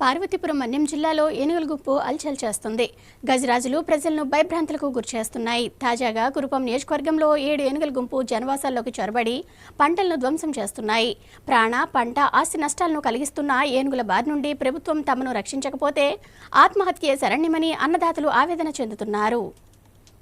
పార్వతీపురం మన్యం జిల్లాలో ఏనుగుల గుంపు అల్చల్ చేస్తుంది. గజరాజులు ప్రజలను భయభ్రాంతులకు గురిచేస్తున్నాయి. తాజాగా కురుపాం నియోజకవర్గంలో 7 ఏనుగుల గుంపు జనవాసాల్లోకి చొరబడి పంటలను ధ్వంసం చేస్తున్నాయి. ప్రాణ, పంట, ఆస్తి నష్టాలను కలిగిస్తున్న ఏనుగుల బారి నుండి ప్రభుత్వం తమను రక్షించకపోతే ఆత్మహత్యే శరణ్యమని అన్నదాతలు ఆవేదన చెందుతున్నారు.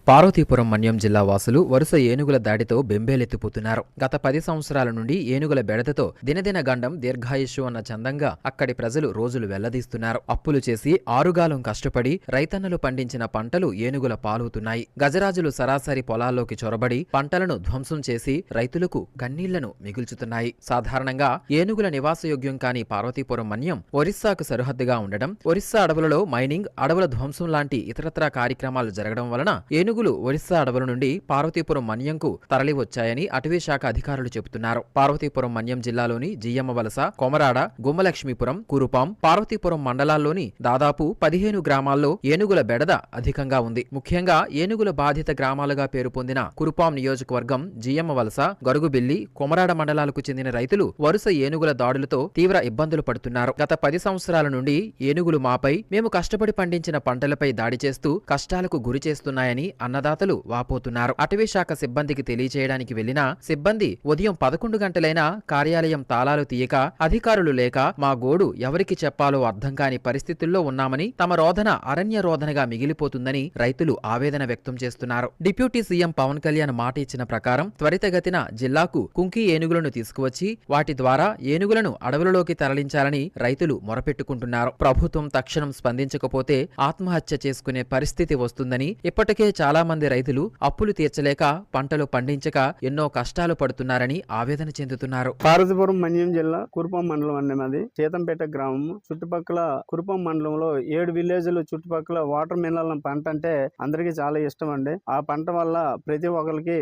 పార్వతీపురం మన్యం జిల్లా వాసులు వరుస ఏనుగుల దాడితో బెంబేలెత్తిపోతున్నారు. గత 10 సంవత్సరాల నుండి ఏనుగుల బెడదతో దినదిన గండం దీర్ఘాయుష్షు అన్న చందంగా అక్కడి ప్రజలు రోజులు వెల్లదీస్తున్నారు. అప్పులు చేసి ఆరుగాలం కష్టపడి రైతన్నలు పండించిన పంటలు ఏనుగుల పాలవుతున్నాయి. గజరాజులు సరాసరి పొలాల్లోకి చొరబడి పంటలను ధ్వంసం చేసి రైతులకు కన్నీళ్లను మిగుల్చుతున్నాయి. సాధారణంగా ఏనుగుల నివాసయోగ్యం కాని పార్వతీపురం మన్యం ఒరిస్సాకు సరిహద్దుగా ఉండడం, ఒరిస్సా అడవులలో మైనింగ్, అడవుల ధ్వంసం లాంటి ఇతరత్రా కార్యక్రమాలు జరగడం వలన ఏనుగులు ఒరిస్సా అడవుల నుండి పార్వతీపురం మన్యంకు తరలివచ్చాయని అటవీ శాఖ అధికారులు చెబుతున్నారు. పార్వతీపురం మన్యం జిల్లాలోని జియ్యమ్మ వలస, కొమరాడ, గుమ్మలక్ష్మీపురం, కురుపాం, పార్వతీపురం మండలాల్లోని దాదాపు 15 గ్రామాల్లో ఏనుగుల బెడద అధికంగా ఉంది. ముఖ్యంగా ఏనుగుల బాధిత గ్రామాలుగా పేరు పొందిన కురుపాం నియోజకవర్గం, జియ్యమ్మ వలస, గరుగుబిల్లి, కొమరాడ మండలాలకు చెందిన రైతులు వరుస ఏనుగుల దాడులతో తీవ్ర ఇబ్బందులు పడుతున్నారు. గత 10 సంవత్సరాల నుండి ఏనుగులు మాపై, మేము కష్టపడి పండించిన పంటలపై దాడి చేస్తూ కష్టాలకు గురి చేస్తున్నాయని అన్నదాతలు వాపోతున్నారు. అటవీ శాఖ సిబ్బందికి తెలియచేయడానికి వెళ్లినా సిబ్బంది ఉదయం 11 గంటలైనా కార్యాలయం తాళాలు తీయక, అధికారులు లేక మా గోడు ఎవరికి చెప్పాలో అర్థం కాని పరిస్థితుల్లో ఉన్నామని, తమ రోదన అరణ్య రోదనగా మిగిలిపోతుందని రైతులు ఆవేదన వ్యక్తం చేస్తున్నారు. డిప్యూటీ సీఎం పవన్ కళ్యాణ్ మాట ఇచ్చిన ప్రకారం త్వరితగతిన జిల్లాకు కుంకి ఏనుగులను తీసుకువచ్చి వాటి ద్వారా ఏనుగులను అడవులలోకి తరలించాలని రైతులు మొరపెట్టుకుంటున్నారు. ప్రభుత్వం తక్షణం స్పందించకపోతే ఆత్మహత్య చేసుకునే పరిస్థితి వస్తుందని, ఇప్పటికే చాలా మంది రైతులు అప్పులు తీర్చలేక పంటలు పండించక ఎన్నో కష్టాలు పడుతున్నారని ఆవేదన చెందుతున్నారు. పార్వతీపురం మన్యం జిల్లా కురుపాం మండలం అండి మాది. సీతంపేట గ్రామం. చుట్టుపక్కల కురుపాం మండలంలో 7 విలేజ్లు చుట్టుపక్కల వాటర్ మినరల్ పంట అంటే అందరికీ చాలా ఇష్టం అండి. ఆ పంట వల్ల ప్రతి ఒక్కరికి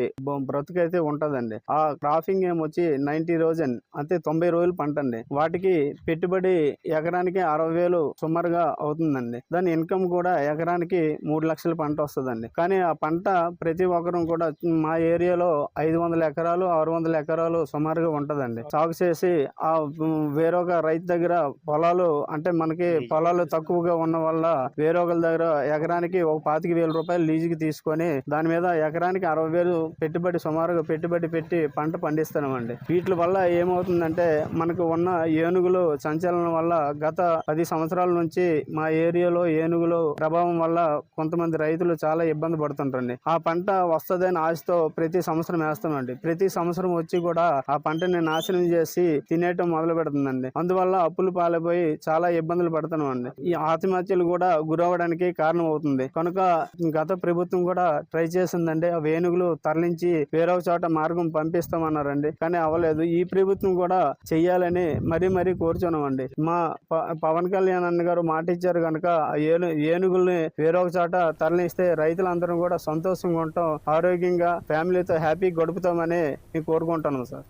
బ్రతుకైతే ఉంటదండి. ఆ క్రాపింగ్ ఏమొచ్చి 90,000 అంటే 90 రోజులు పంట అండి. వాటికి పెట్టుబడి ఎకరానికి 60,000 సుమారుగా అవుతుందండి. దాని ఇన్కమ్ కూడా ఎకరానికి 3 లక్షల పంట వస్తుందండి. కానీ ఆ పంట ప్రతి ఒక్కరు కూడా మా ఏరియాలో 500 ఎకరాలు 600 ఎకరాలు సుమారుగా ఉంటదండి. సాగు చేసి ఆ వేరొక రైతు దగ్గర పొలాలు అంటే మనకి పొలాలు తక్కువగా ఉన్న వల్ల వేరొకరి దగ్గర ఎకరానికి ఒక 25,000 రూపాయలు లీజుకి తీసుకొని దాని మీద ఎకరానికి 60,000 పెట్టుబడి సుమారుగా పెట్టుబడి పెట్టి పంట పండిస్తున్నామండి. వీటి వల్ల ఏమవుతుందంటే మనకు ఉన్న ఏనుగులు సంచలనం వల్ల గత 10 సంవత్సరాల నుంచి మా ఏరియాలో ఏనుగులు ప్రభావం వల్ల కొంతమంది రైతులు చాలా ఇబ్బంది పడుతుంటండి. ఆ పంట వస్తుందని ఆశతో ప్రతి సంవత్సరం వేస్తామండి. ప్రతి సంవత్సరం వచ్చి కూడా ఆ పంటని నాశనం చేసి తినేయటం మొదలు పెడుతుందండి. అందువల్ల అప్పులు పాలైపోయి చాలా ఇబ్బందులు పడుతున్నామండి. ఈ ఆత్మహత్యలు కూడా గురవడానికి కారణం అవుతుంది. కనుక గత ప్రభుత్వం కూడా ట్రై చేసిందండి. ఆ ఏనుగులు తరలించి వేరొక చోట మార్గం పంపిస్తామన్నారండి. కానీ అవ్వలేదు. ఈ ప్రభుత్వం కూడా చెయ్యాలని మరీ కోరుచున్నామండి. మా పవన్ కళ్యాణ్ అన్న గారు మాట ఇచ్చారు కనుక ఏనుగుల్ని వేరొక చోట తరలిస్తే రైతులందరూ కూడా సంతోషంగా ఉంటాం, ఆరోగ్యంగా ఫ్యామిలీతో హ్యాపీ గడుపుతామని నేను కోరుకుంటాను సార్.